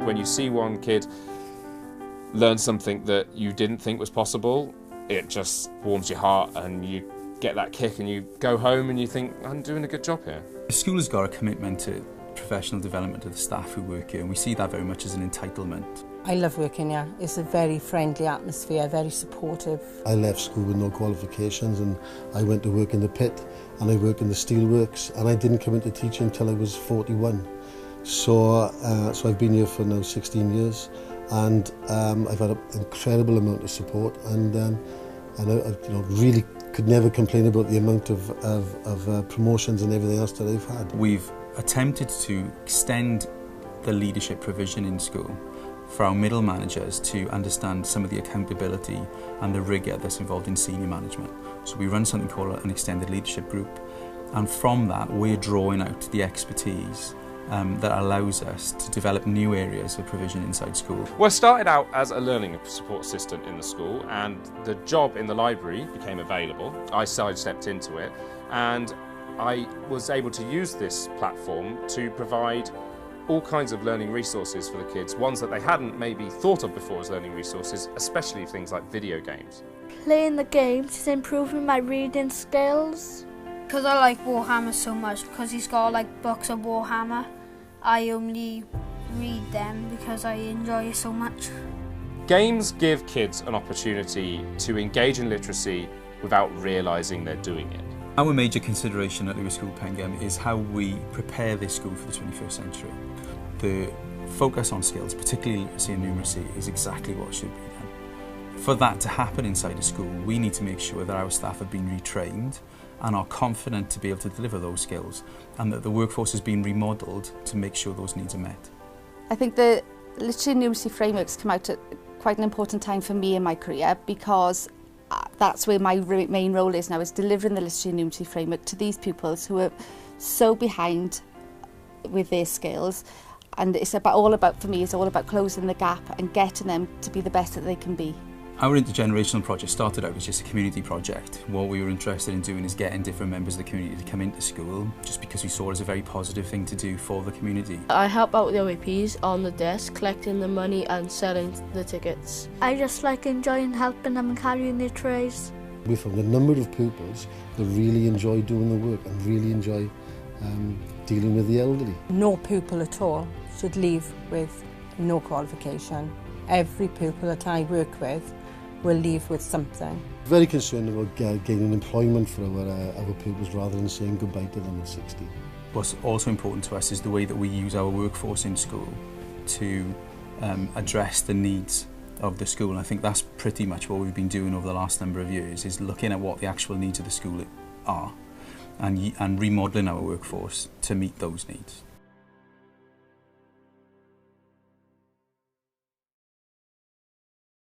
When you see one kid learn something that you didn't think was possible, it just warms your heart and you get that kick and you go home and you think, I'm doing a good job here. The school has got a commitment to professional development of the staff who work here, and we see that very much as an entitlement. I love working here. It's a very friendly atmosphere, very supportive. I left school with no qualifications and I went to work in the pit and I worked in the steelworks, and I didn't come into teaching until I was 41. So I've been here for now 16 years, and I've had an incredible amount of support, and I really could never complain about the amount of promotions and everything else that I've had. We've attempted to extend the leadership provision in school for our middle managers to understand some of the accountability and the rigour that's involved in senior management. So we run something called an extended leadership group, and from that we're drawing out the expertise that allows us to develop new areas of provision inside school. Well, I started out as a learning support assistant in the school, and the job in the library became available. I sidestepped into it, and I was able to use this platform to provide all kinds of learning resources for the kids, ones that they hadn't maybe thought of before as learning resources, especially things like video games. Playing the games is improving my reading skills. Because I like Warhammer so much, because he's got like books of Warhammer, I only read them because I enjoy it so much. Games give kids an opportunity to engage in literacy without realising they're doing it. Our major consideration at Lewis School Pengam is how we prepare this school for the 21st century. The focus on skills, particularly literacy and numeracy, is exactly what should be done. For that to happen inside a school, we need to make sure that our staff have been retrained and are confident to be able to deliver those skills, and that the workforce has been remodelled to make sure those needs are met. I think the literacy and numeracy frameworks come out at quite an important time for me in my career, because that's where my main role is now, is delivering the literacy and numeracy framework to these pupils who are so behind with their skills. And it's all about, for me, it's all about closing the gap and getting them to be the best that they can be. Our intergenerational project started out as just a community project. What we were interested in doing is getting different members of the community to come into school, just because we saw it as a very positive thing to do for the community. I help out the OAPs on the desk, collecting the money and selling the tickets. I just like enjoying helping them and carrying their trays. We found a number of pupils that really enjoy doing the work and really enjoy dealing with the elderly. No pupil at all should leave with no qualification. Every pupil that I work with will leave with something. Very concerned about gaining employment for our pupils rather than saying goodbye to them at 60. What's also important to us is the way that we use our workforce in school to address the needs of the school. And I think that's pretty much what we've been doing over the last number of years, is looking at what the actual needs of the school are and remodelling our workforce to meet those needs.